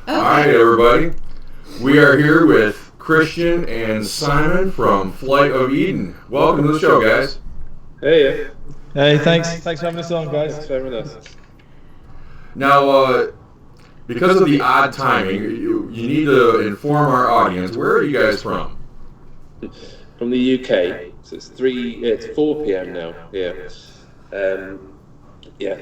Hi, everybody. We are here with Christian and Simon from Flight of Eden. Welcome to the show, guys. Hey. Hey, thanks for having us on, guys. Thanks for having us. Now, because of the odd timing, you need to inform our audience. Where are you guys from? From the UK. So it's 4 p.m. now here.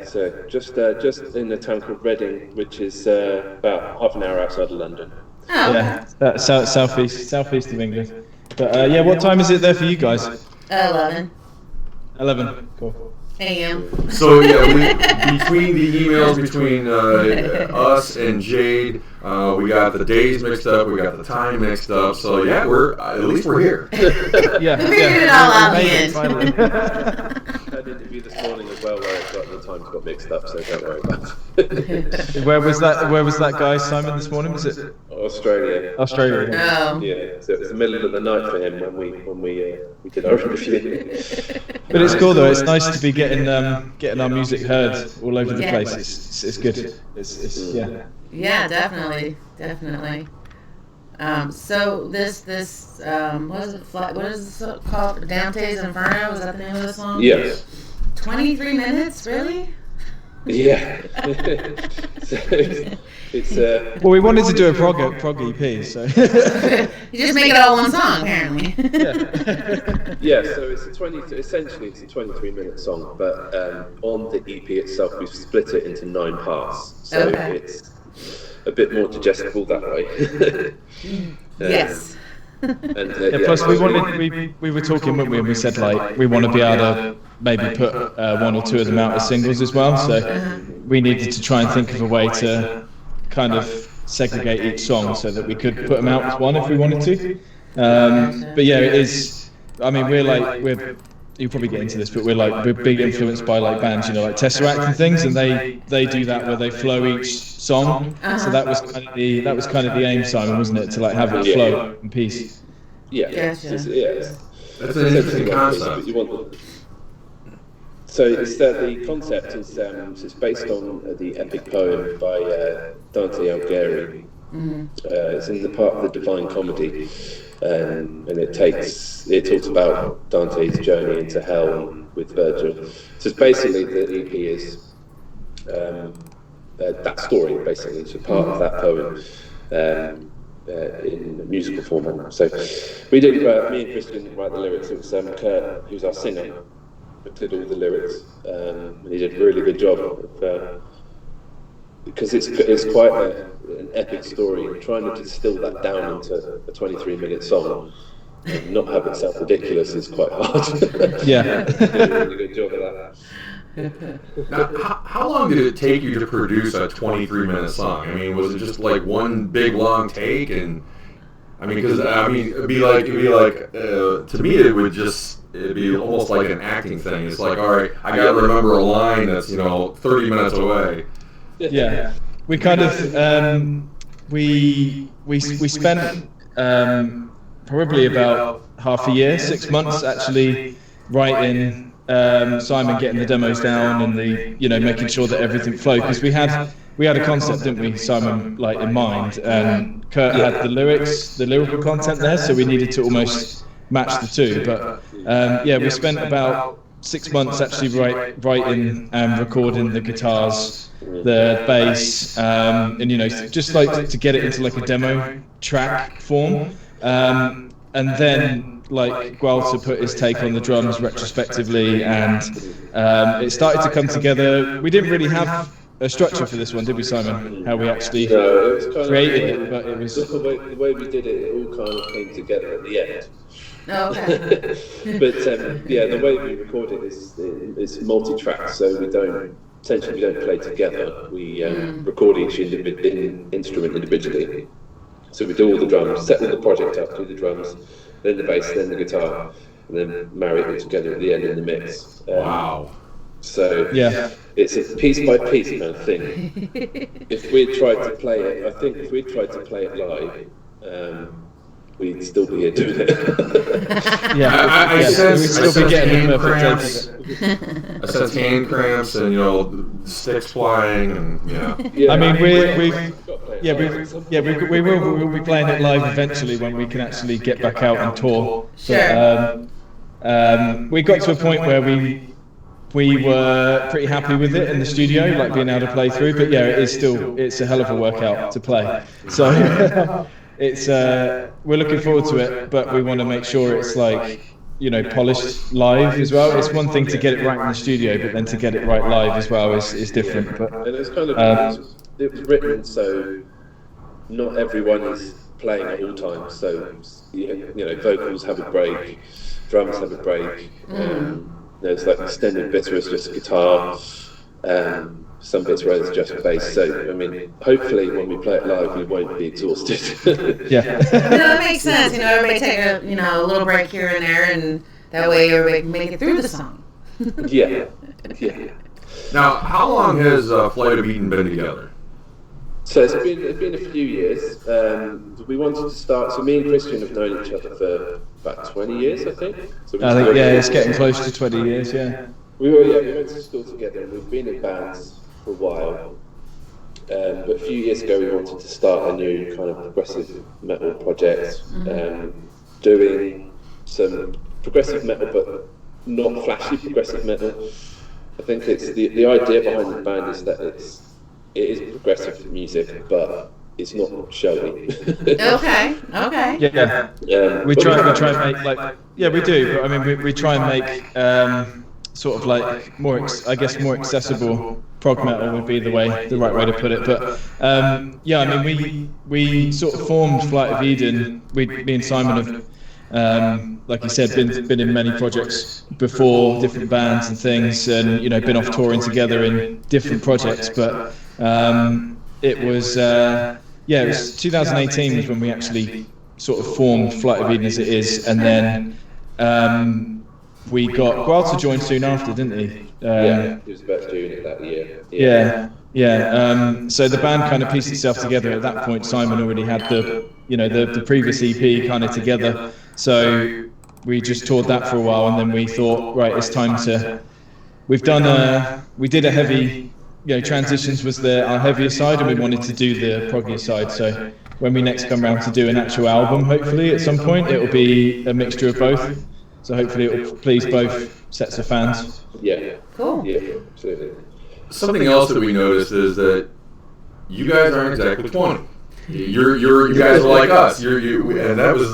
So just in a town called Reading, which is about half an hour outside of London. Oh. Yeah, southeast of England. But what time is it there for you guys? 11. 11. Cool. a.m. So between the emails between us and Jade, we got the days mixed up, we got the time mixed up. So yeah, at least we're here. Yeah, we figured it all out in the end. I had an interview this morning as well where the times got mixed up, so don't worry about it. Where was that guy, Simon, this morning? Was it Australia? Australia. Oh. Yeah, so it was the middle of the night for him when we did our interview. But it's cool though. It's nice to be getting our music heard all over the place. It's good. Yeah. Yeah, definitely. So this what is it called? Dante's Inferno? Was that the name of the song? Yeah. 23 minutes, really? Yeah. So it's well, we wanted to do a prog EP, so You just make it all one song, apparently. Yeah. So it's essentially a 23-minute song, but on the EP itself we've split it into 9 parts, so it's a bit more digestible that way. Yes. And plus we were talking, weren't we? And we said like we want to be able to maybe put 1 or 2 of them out as singles as well. So we needed to try and think of a way to kind of segregate each song so that we could put them out as one if we wanted to. But yeah, it is. I mean, we're you'll probably get into this, but we're big influenced by like bands, like Tesseract and things, and they do that where they flow each song. So that was kind of the aim, Simon, wasn't it, to like have it flow in peace? Yeah. Gotcha. That's an interesting concept. So the concept is it's based on the epic poem by Dante Alighieri. It's in the part of the Divine Comedy, and it talks about Dante's journey into hell with Virgil. So it's basically the EP is that story, basically. It's a part of that poem in a musical format. So me and Chris didn't write the lyrics. It was Kurt, who's our singer, who did all the lyrics, and he did a really good job of, because it's quite an epic story. Trying to distill that down into a 23-minute song and not have it sound ridiculous is quite hard. Yeah. He did a really good job of that. Now, how long did it take you to produce a 23-minute song? I mean, was it just like one big long take? And I mean, because it'd be like to me it'd be almost like an acting thing. It's like, all right, I gotta remember a line that's 30 minutes away. Yeah, we kind of we spent probably about half a year, 6 months actually writing. Simon getting the demos down and making sure that everything flowed, because we had a concept, didn't we, Simon, like in mind, and Kurt had the lyrical content there, so we needed to almost match the two. But we spent about 6 months actually writing and recording the guitars, the bass, and just like to get it into like a demo track form, and then like Gualter put his take on the drums retrospectively, and it started to come together. We didn't really have a structure for this one, did we, Simon? How we actually created it, but it was the way we did it. It all kind of came together at the end. Oh, okay. But the way we record it is multi-track, so we don't play together. We record each instrument individually. So we do all the drums, set all the project up, do the drums, then the bass, then the guitar, and then marry it all together at the end in the mix. Wow. So it's a piece by piece kind of thing. If we tried to play it, I think if we tried to play it live, we'd still be here doing it. I sense we'd still be getting hand cramps. I sense hand cramps and sticks flying and I mean we'll be playing it live eventually when we can actually get back out and tour. Sure. But, we got to a point where we were pretty happy with it in the studio, like being able to play through. But yeah, it's a hell of a workout to play. So it's we're looking forward to it, but we want to make sure it's like, you know, polished live as well. It's one thing to get it right in the studio, but then to get it right live as well is different. But and it's kind of it was written so not everyone is playing at all times. So you know, vocals have a break, drums have a break. There's like extended bits where it's just guitar. Some bits where it's just bass. So I mean, hopefully when we play it live, we won't be exhausted. yeah. That makes sense. You know, everybody take a little break here and there, and that way everybody can make it through the song. yeah. Now, how long has Flight of Eden been together? So it's been a few years. We wanted to start. So me and Christian have known each other for about 20 years, I think. So it's getting close to 20 years. Yeah. We went to school together. We've been in bands for a while, but a few years ago we wanted to start a new kind of progressive metal project, doing some progressive metal, but not flashy progressive metal. I think it's the idea behind the band is that it is progressive music, but it's not showy. Okay. Yeah. We try and make we do. But I mean, we try and make sort of like more accessible prog metal would be the right way to put it. But I mean, we sort of formed Flight of Eden. Me and Simon have, like you said, been in many projects before, different bands and things, and you know, been off touring together in different projects. But it was 2018 was when we actually sort of formed Flight of Eden as it is, and then we got Gual to join soon after, didn't he? He was about doing it that year. So the band kind of pieced itself together at that point. Simon already had the previous EP kind of together, so we just toured that for a while, and then we thought, right, it's time to. We did a heavy, Transitions was our heavier side, and we wanted to do the proggier side. So when we next come around to do an actual album, hopefully at some point, it will be a mixture of both. So hopefully it will please both sets of fans. Yeah. Cool. Yeah, absolutely. Something else that we noticed is that you guys aren't exactly 20. You guys are like us. And that was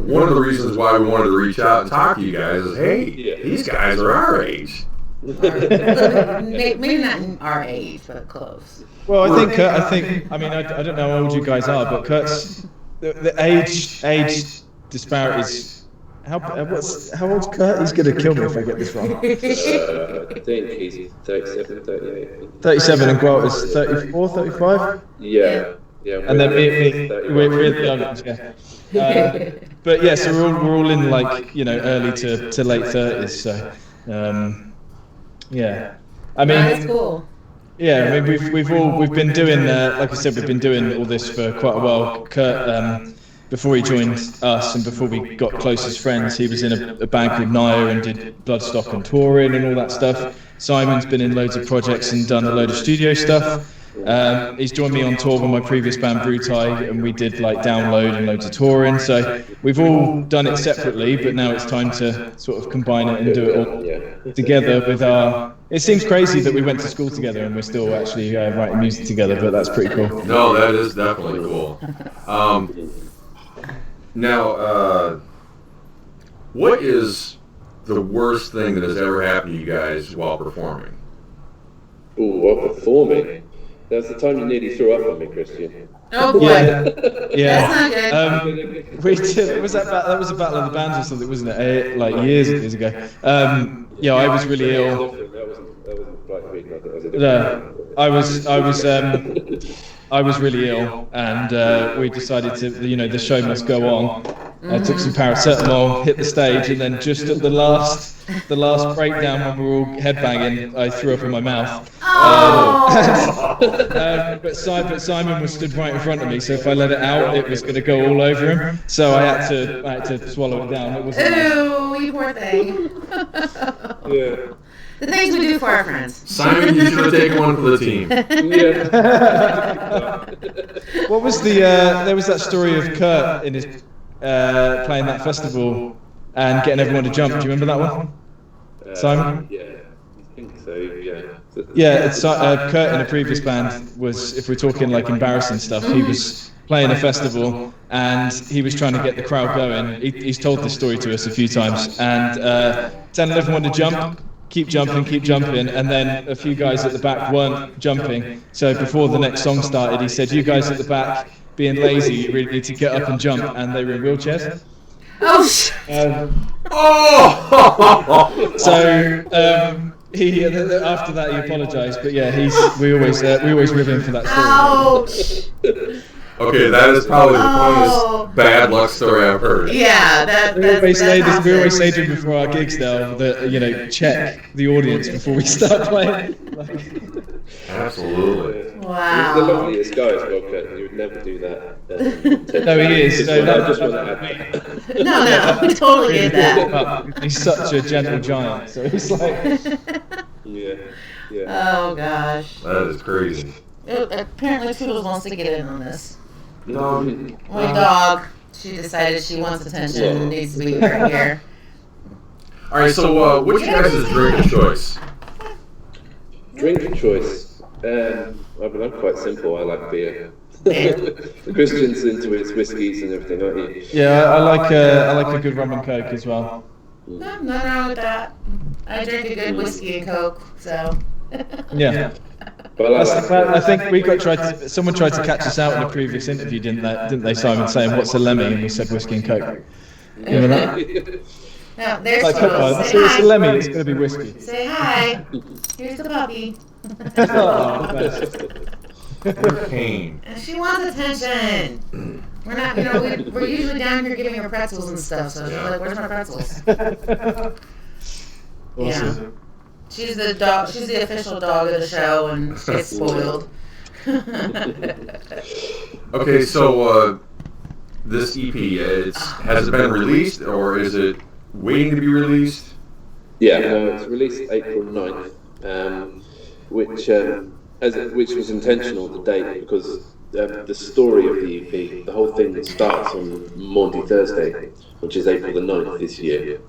one of the reasons why we wanted to reach out and talk to you guys. Is these guys are our age. Maybe not our age, but close. Well, I think I don't know how old you guys are, but Kurt's the age disparities. How old's Kurt? He's going to kill me if I get this wrong. I think he's 37, 38. 37 and Gual is 34, 35? Yeah. And then we're the young ones, yeah. But yeah, so we're all in like, early to late 30s, so yeah. I mean, that's cool. Yeah, I mean we've been doing like I said, we've been doing all this for quite a while. Kurt, before he joined us and before we got close as friends, he was in a band called Naya and did Bloodstock and touring and all that stuff. Simon's been in loads of projects and done a load of studio stuff. He's joined me on tour with my previous band Brutai, and we did like Download and loads of touring. So we've all done it separately, but now it's time to sort of combine it and do it all together with our. It seems crazy that we went to school together and we're still actually writing music together, but that's pretty cool. No, that is definitely cool. Now, what is the worst thing that has ever happened to you guys while performing? Ooh, while performing? That was the time you nearly threw up on me, Christian. Oh boy. Yeah. That's not good. We did. That was a Battle of the Bands or something, wasn't it? Like years ago. I was really ill. That wasn't Black Beat, I think. I was really ill, and we decided to, the show must go on. I took some paracetamol, hit the stage, and then just at the last breakdown when we were all headbanging, I threw up in my mouth. But Simon was stood right in front of me, so if I let it out, it was going to go all over him. So I had to swallow it down. It wasn't Ew, you poor thing. Yeah. The things we do for our friends. Simon, you should have taken one for the team. What was the? There was that story of Kurt in his playing that festival and getting everyone to jump. Do you remember that one, Simon? Yeah, I think so. Yeah. Yeah, it's Kurt in a previous band was, if we're talking like embarrassing stuff, he was playing a festival and he was trying to get the crowd going. He's told this story to us a few times, and telling everyone to jump, keep jumping, and then a few guys at the back weren't jumping. So before the next song started, he said, "You guys at the back being lazy, you really need to get up and jump," and they were in wheelchairs. So he after that he apologised, but yeah, we always rib him for that story. Ouch! Okay, that is probably the funniest bad luck story I've heard. Yeah, we always say to him before our gigs now that check the audience before we start playing. Absolutely. He's the loveliest guy as well, Kurt. You would never do that. No, he is. No, I totally get that. He's such a gentle giant, so he's like. Yeah. Oh gosh. That is crazy. Apparently, Toodles wants to get in on this. No. My dog. She decided she wants attention and needs to be right here. All right. So, what's your guys' drink of choice? Drink of choice. I'm quite simple. I like beer. Christian's into his whiskies and everything, aren't you? Yeah, I like a good rum and coke as well. Nothing wrong with that. I drink a good whiskey and coke, so. Yeah. But I think someone tried to catch us out in a previous interview, didn't they, Simon, saying what's a lemmy, and we said whiskey and coke. You remember that? No, there's it's a lemmy, it's going to be whiskey. Say hi. Here's the puppy. Pain. And she wants attention. We're not, we're usually down here giving her pretzels and stuff, so she's like, "Where's my pretzels?" Awesome. Yeah. She's the dog. She's the official dog of the show, and she gets spoiled. Okay, so this EP, has it been released, or is it waiting to be released? Yeah, no, it's released April 9th, which was intentional, the date, because the story of the EP, the whole thing starts on Maundy Thursday, which is April the 9th this year.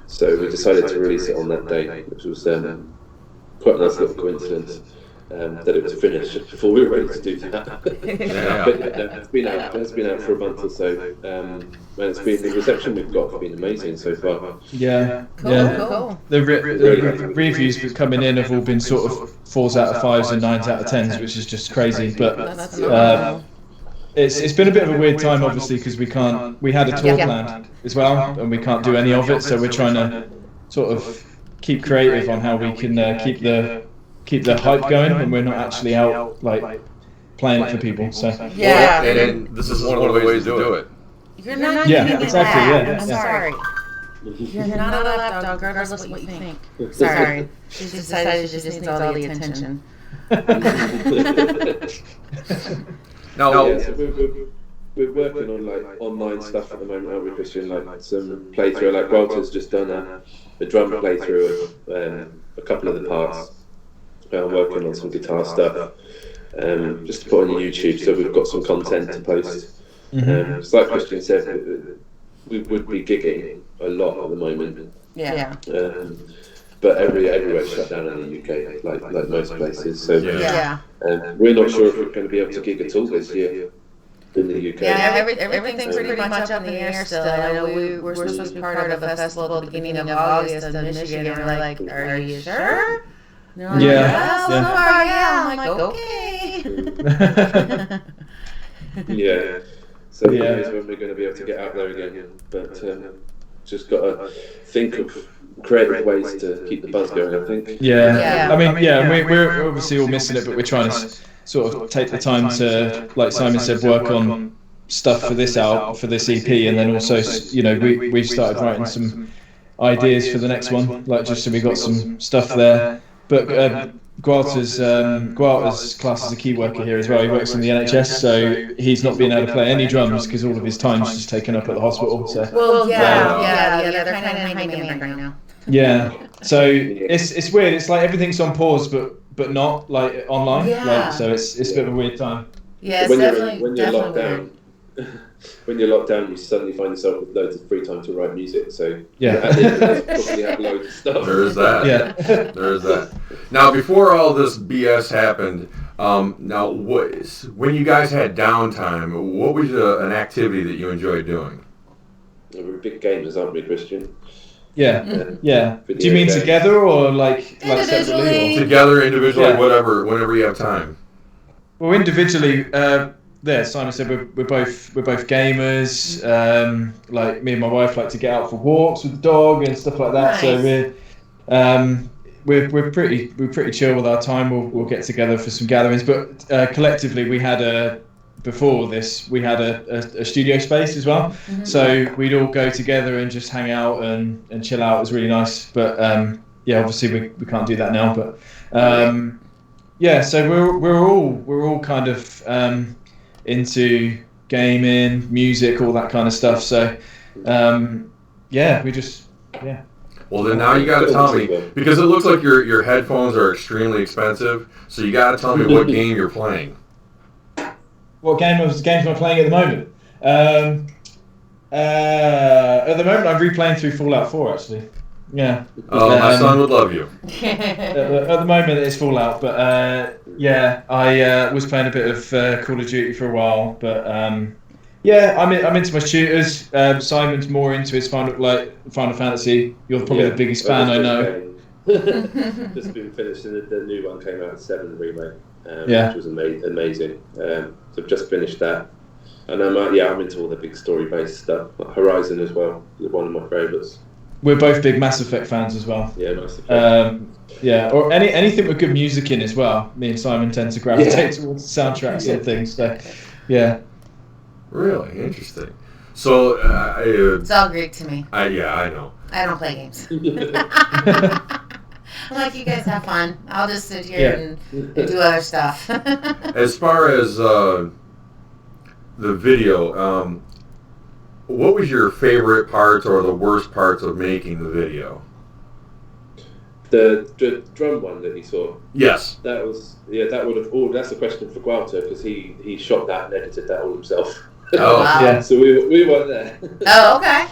So we decided to release it on that day, which was quite a nice little coincidence that it was finished before we were ready to do that. But it's been out for a month or so, and the reception we've got has been amazing so far. Yeah, Cool. The reviews coming in have all been sort of 4s out of 5s and 9s out of 10s, which is just crazy. But it's been a bit of a weird time, obviously, because we had a tour planned as well, and we can't do any of it. So we're trying to sort of keep creative on how we can keep the hype going when we're not actually out like playing it for people. So Yeah. And this is one of the ways to do it. You're not Yeah, getting exactly, that. yeah, I'm yeah. sorry. You're not a lapdog, regardless of what you think. Sorry. She's decided she just needs all the attention. Now, Yeah, so we're working on like online stuff at the moment, aren't we, Christian? Like some playthrough, like Walter's just done a drum playthrough of a couple of the parts. I'm working on some guitar stuff, just to put on YouTube, so we've got some content to post. So like Christian said, we would be gigging a lot at the moment. Yeah. But everywhere's shut down in the UK, like most places. So Yeah. we're not sure if we're going to be able to gig at all this year in the UK. Yeah, everything's pretty much up in the air still. I know we're supposed to be part of a festival at the beginning of August in Michigan, and we're like, "Are you sure?" And they're like, Yeah. So far, yeah. I'm like, okay. Yeah. So who Yeah. knows when we're going to be able to get out there again. But just got to think of creative ways to keep the buzz going, I think. Yeah. I mean, we're obviously all missing it, but we're trying to sort of take the time to, like Simon said, work on stuff for this EP, and then also, we've started writing some ideas for the next one, like just so we got some stuff there. But Gualter's class as a key worker here as well. He works in the NHS, so he's not being able to play any drums because all of his time's just taken up at the hospital. So Well, yeah, they're kind of in demand right now. yeah, so it's weird. It's like everything's on pause, but not like online. Yeah. Like, so it's a bit of a weird time. Yeah, it's when definitely you're locked weird. down, when you're locked down, you suddenly find yourself with loads of free time to write music. So Yeah. at the end of it, you probably have loads of stuff. There is that. Yeah. There is that. Now, before all this BS happened, when you guys had downtime, what was an activity that you enjoyed doing? We're big gamers, aren't we, Christian? Yeah. Yeah. Do Video you mean games. together or like separately? Individually. Or? Together, individually, Yeah. whenever you have time. Well, individually, there. Simon said we're both gamers. Like me and my wife like to get out for walks with the dog and stuff like that. Nice. So we're pretty chill with our time. We'll get together for some gatherings, but collectively we had before this we had a studio space as well. Mm-hmm. So we'd all go together and just hang out and chill out. It was really nice. But yeah, obviously we can't do that now. But yeah, so we're all kind of into gaming, music, all that kind of stuff. So yeah, we just yeah. Well, then now you got to tell me, because it looks like your headphones are extremely expensive, so you got to tell me what game you're playing. What games am I playing at the moment? At the moment, I'm replaying through Fallout 4, actually. Yeah. Oh, my son would love you. At the moment, it's Fallout, but yeah, I was playing a bit of Call of Duty for a while, but yeah, I'm into my shooters. Simon's more into his Final Fantasy. You're probably the biggest fan I know. Just been finishing the new one came out, 7 remake, which was amazing. So I've just finished that, and I'm into all the big story-based stuff. Like Horizon as well, one of my favourites. We're both big Mass Effect fans as well. Yeah, Mass Effect. Yeah, or anything with good music in as well. Me and Simon tend to gravitate towards soundtracks and things. So yeah. Really interesting. So It's all Greek to me. I know. I don't play games. I'm like, you guys have fun. I'll just sit here and do other stuff. As far as the video, what was your favorite parts or the worst parts of making the video? The drum one that you saw. Yes. That was that would have. Oh, that's a question for Gualter because he shot that and edited that all himself. Oh, wow. Yeah. So we weren't there. Oh, okay.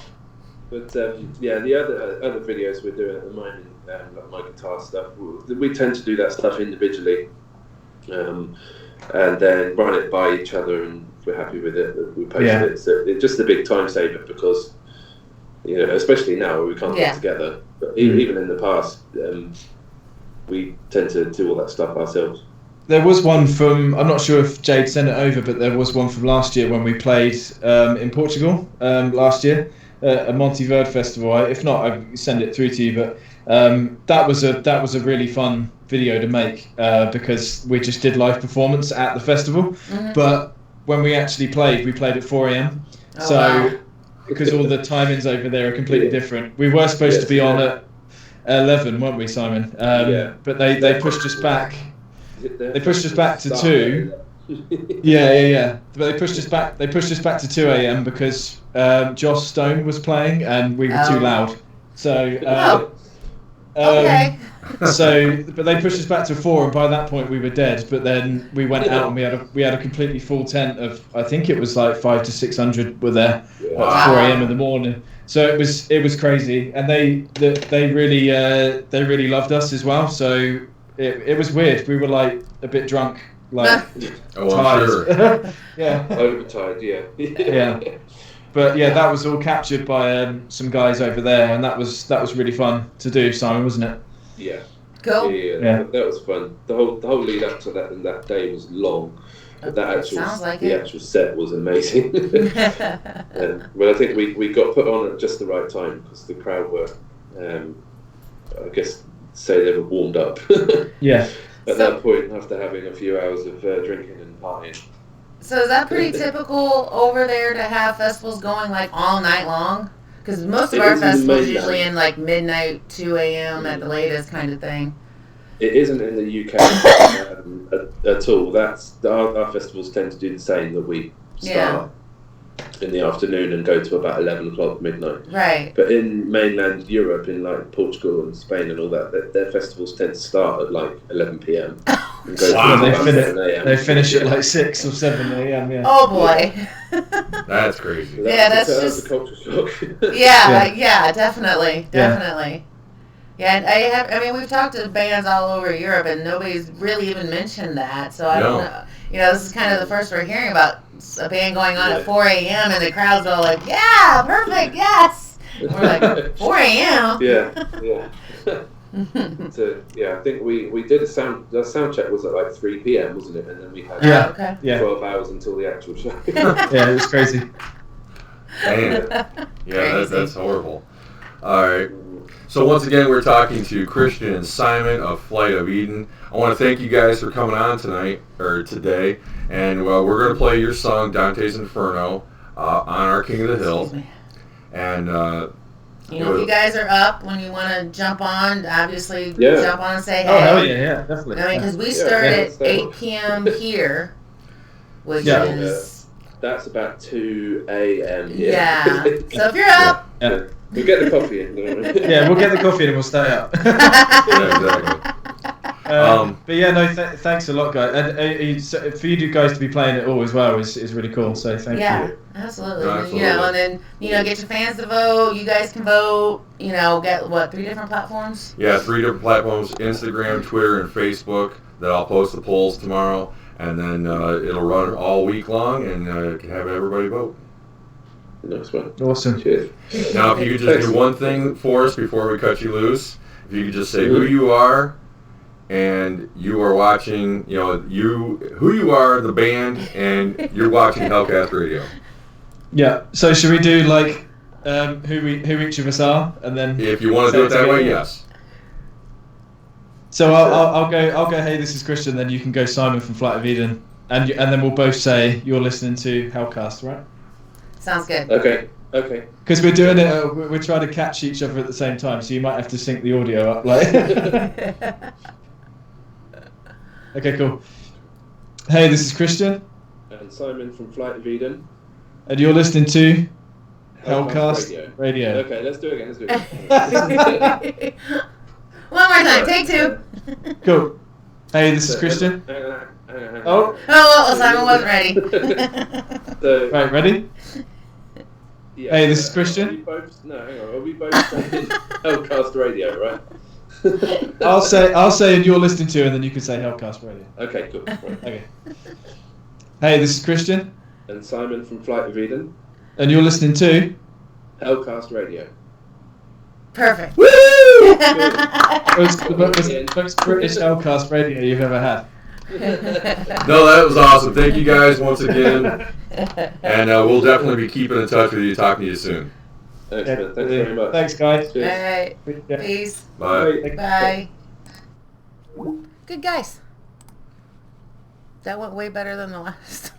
But yeah, the other videos we're doing at the moment, like my guitar stuff, we tend to do that stuff individually, and then run it by each other, and if we're happy with it, we post it. So it's just a big time saver because, especially now we can't get together. But even in the past, we tend to do all that stuff ourselves. There was one from, I'm not sure if Jade sent it over, but there was one from last year when we played in Portugal last year at Monte Verde Festival. If not, I'll send it through to you. But that was a really fun video to make because we just did live performance at the festival. Mm-hmm. But when we actually played, we played at 4 a.m. Oh, so wow. Because all the timings over there are completely different. We were supposed to be on at 11, weren't we, Simon? But they pushed us back. They pushed us back to 2. Yeah. But they pushed us back. They pushed us back to 2 a.m. because Joss Stone was playing and we were too loud. So Okay. but they pushed us back to 4, and by that point we were dead. But then we went out and we had a completely full tent of, I think it was like 500 to 600 were there at 4 a.m. in the morning. So it was crazy, and they really loved us as well. So it was weird. We were like a bit drunk, like tired. Sure. Yeah. Overtired, yeah. Yeah. But yeah, that was all captured by some guys over there, and that was really fun to do, Simon, wasn't it? Yeah. Cool. Yeah. That was fun. The whole lead up to that, and that day was long. But the actual set was amazing. But I think we got put on at just the right time because the crowd were, I guess, say they were warmed up. Yeah. At that point, after having a few hours of drinking and partying. So is that pretty typical over there to have festivals going like all night long? Because most of our festivals usually in like midnight, 2 a.m. at the latest kind of thing. It isn't in the UK at all. Our festivals tend to do the same, that we start in the afternoon and go to about 11 o'clock midnight. Right. But in mainland Europe, in like Portugal and Spain and all that, their festivals tend to start at like 11 p.m. And go Wow. They finish at like 6 or 7 a.m. Yeah. Oh boy. That's crazy. So Yeah, that's just a culture shock. yeah, definitely. Yeah, I mean, we've talked to bands all over Europe, and nobody's really even mentioned that. So I don't know. This is kind of the first we're hearing about a band going on at 4 a.m. and the crowd's all like, "Yeah, perfect, yes." And we're like, 4 a.m. Yeah. So I think we did the sound check was at like 3 p.m. wasn't it? And then we had 12 hours until the actual show. Yeah, it was crazy. Damn. Yeah, that's horrible. All right. So once again, we're talking to Christian and Simon of Flight of Eden. I want to thank you guys for coming on today, and we're going to play your song Dante's Inferno on our King of the Hill. And if you guys are up when you want to jump on, obviously jump on and say hey. Oh hell yeah, definitely. I mean, because we start at 8 p.m. here, which is that's about 2 a.m. here. Yeah. So if you're up. We'll get the coffee in. We'll get the coffee in and we'll stay up. Exactly. But yeah, thanks a lot, guys. And for you guys to be playing it all as well is really cool. So thank you. Yeah, absolutely. And then get your fans to vote. You guys can vote. Get 3 different platforms? Yeah, 3 different platforms: Instagram, Twitter, and Facebook. That I'll post the polls tomorrow, and then it'll run all week long, and can have everybody vote. Nice one. Awesome. Cheers. Now, if you could just do one thing for us before we cut you loose, if you could just say who you are, and you are watching, who you are, the band, and you're watching Hellcast Radio. Yeah. So should we do like who each of us are, and then if you want to do it that way, yes. So I'll go. Hey, this is Christian. Then you can go Simon from Flight of Eden, and then we'll both say you're listening to Hellcast, right? Sounds good. Okay. Because we're doing it, we're trying to catch each other at the same time, so you might have to sync the audio up. Okay, cool. Hey, this is Christian. And Simon from Flight of Eden. And you're listening to Hellcast Radio. Okay, let's do it again. One more time, take 2. Cool. Hey, this is Christian. Hang on. Oh, Simon wasn't ready. Right, ready? Yeah, hey, this is Christian. Are we both saying Hellcast Radio, right? I'll say and you're listening to, and then you can say Hellcast Radio. Okay, cool. Right. Okay. Hey, this is Christian. And Simon from Flight of Eden. And you're listening to Hellcast Radio. Perfect. Woo! Most British Hellcast Radio you've ever had. No, that was awesome. Thank you guys once again. And we'll definitely be keeping in touch with you, talking to you soon. Excellent. Thanks very much. Thanks, guys. All right. Peace. Bye. Bye. Good guys. That went way better than the last.